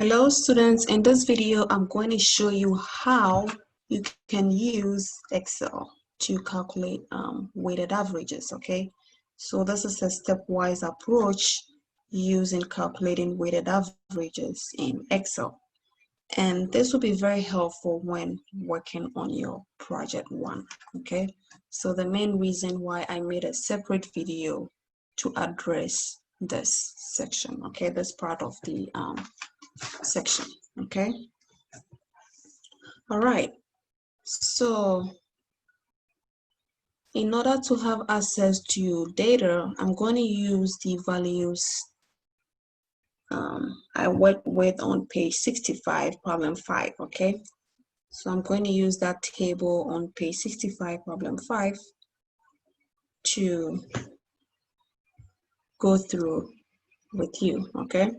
Hello students, in this video I'm going to show you how you can use Excel to calculate weighted averages, okay? So this is a stepwise approach using calculating weighted averages in Excel. And this will be very helpful when working on your project one, okay? So the main reason why I made a separate video to address this section, okay? This part of the section, okay? All right, so in order to have access to data, I'm going to use the values I worked with on page 65, problem 5, okay? So I'm going to use that table on page 65, problem 5 to go through with you, okay?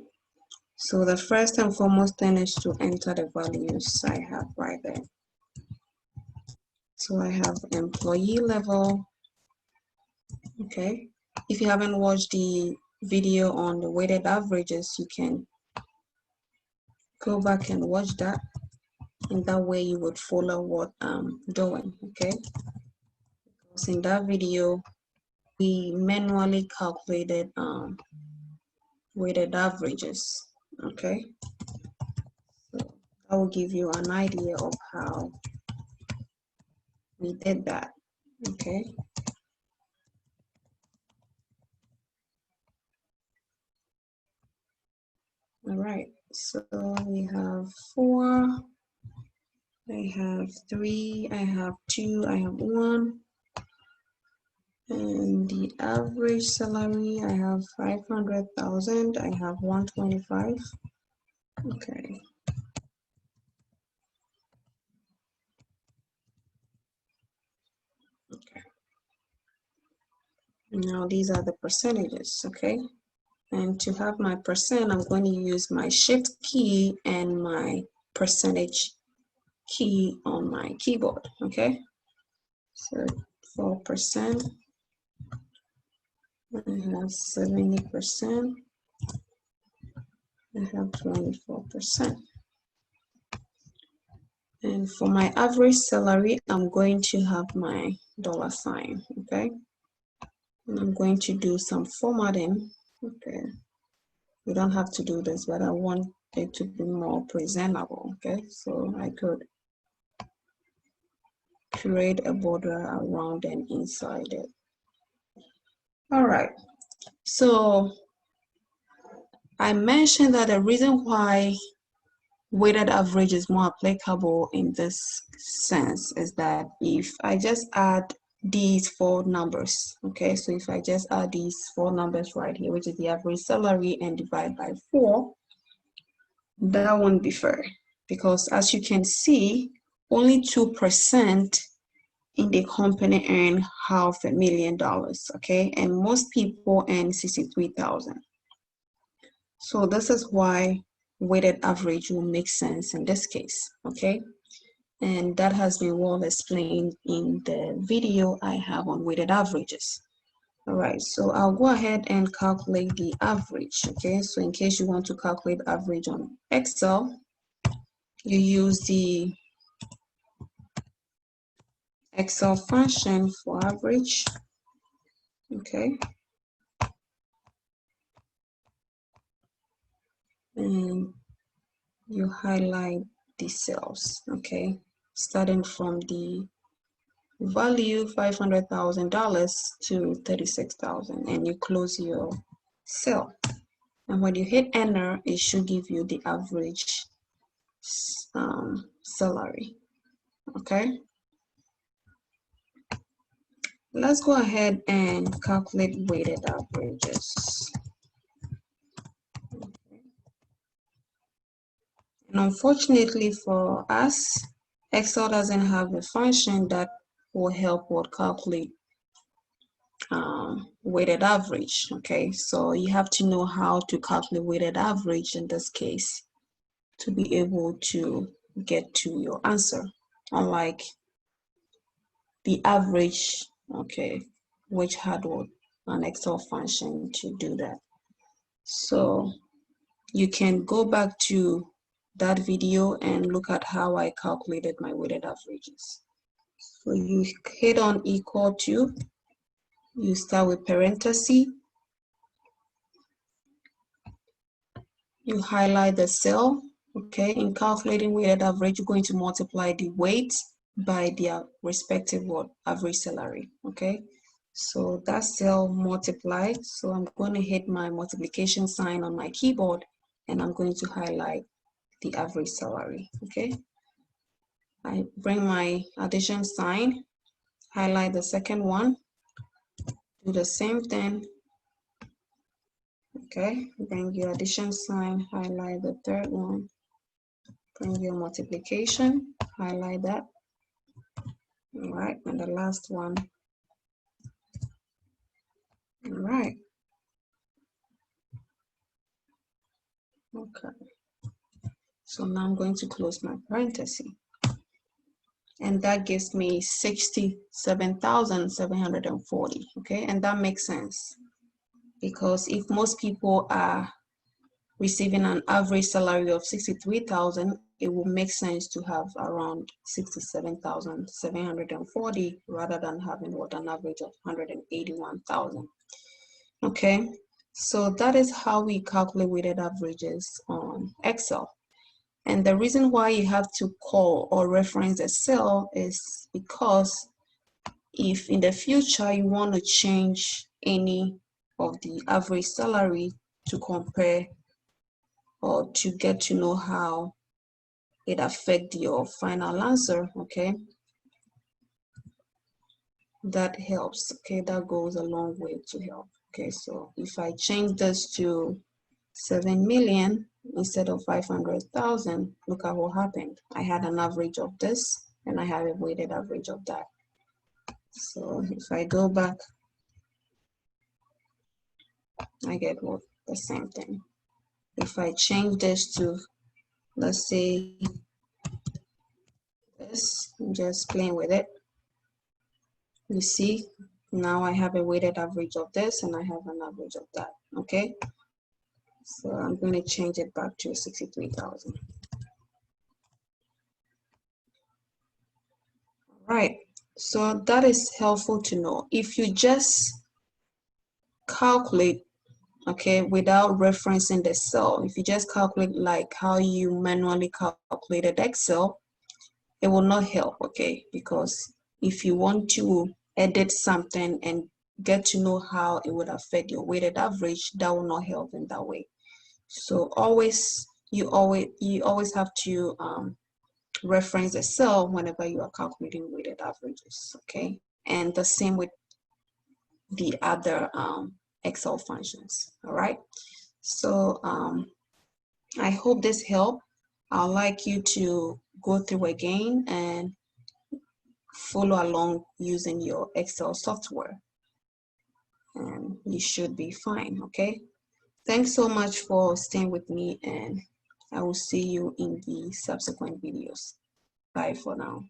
So the first and foremost thing is to enter the values I have right there. So I have employee level, okay? If you haven't watched the video on the weighted averages, you can go back and watch that. In that way, you would follow what I'm doing, okay? Because in that video, we manually calculated weighted averages, okay? So that will give you an idea of how we did that, okay? All right, so we have 4, I have 3, I have 2, I have 1. And the average salary, I have 500,000, I have 125. Okay. Okay. Now these are the percentages, okay? And to have my percent, I'm going to use my shift key and my percentage key on my keyboard, okay? So 4%, I have 70%, I have 24%. And for my average salary, I'm going to have my $sign, okay? And I'm going to do some formatting, okay? You don't have to do this, but I want it to be more presentable, okay? So I could create a border around and inside it. All right, so I mentioned that the reason why weighted average is more applicable in this sense is that if I just add these 4 numbers, okay, so if I just add these 4 numbers right here, which is the average salary, and divide by 4, that won't be fair, because as you can see, only 2% in the company earn $500,000, okay, and most people earn 63,000. So this is why weighted average will make sense in this case, okay? And that has been well explained in the video I have on weighted averages. All right, so I'll go ahead and calculate the average, okay? So in case you want to calculate average on Excel, you use the Excel function for average, okay? And you highlight the cells, okay? Starting from the value $500,000 to 36,000, and you close your cell. And when you hit enter, it should give you the average salary, okay? Let's go ahead and calculate weighted averages. And unfortunately for us, Excel doesn't have a function that will help us calculate weighted average, okay? So you have to know how to calculate weighted average in this case to be able to get to your answer, unlike the average, okay, which had an Excel function to do that. So you can go back to that video and look at how I calculated my weighted averages. So you hit on equal to, you start with parenthesis, you highlight the cell. Okay, in calculating weighted average, you're going to multiply the weight by their respective average salary. Okay, so that cell multiplied. So I'm going to hit my multiplication sign on my keyboard and I'm going to highlight the average salary. Okay, I bring my addition sign, highlight the second one, do the same thing. Okay, bring your addition sign, highlight the third one, bring your multiplication, highlight that. All right, and the last one. All right. Okay. So now I'm going to close my parenthesis. And that gives me 67,740. Okay, and that makes sense because if most people are receiving an average salary of 63,000, it will make sense to have around 67,740 rather than having an average of 181,000. Okay, so that is how we calculate weighted averages on Excel. And the reason why you have to call or reference a cell is because if in the future you want to change any of the average salary to compare or to get to know how it affects your final answer, okay, that helps. Okay, that goes a long way to help. Okay, so if I change this to 7 million instead of 500,000, look at what happened. I had an average of this and I have a weighted average of that. So if I go back, I get the same thing. If I change this to, let's say this, I'm just playing with it. You see, now I have a weighted average of this and I have an average of that. Okay, so I'm going to change it back to 63,000. Right, so that is helpful to know. If you just calculate, okay, without referencing the cell, if you just calculate like how you manually calculated Excel, it will not help, okay, because if you want to edit something and get to know how it would affect your weighted average, that will not help in that way. So you always have to reference the cell whenever you are calculating weighted averages, okay? And the same with the other Excel functions, all right? So I hope this helped. I'd like you to go through again and follow along using your Excel software, and you should be fine, okay? Thanks so much for staying with me, and I will see you in the subsequent videos. Bye for now.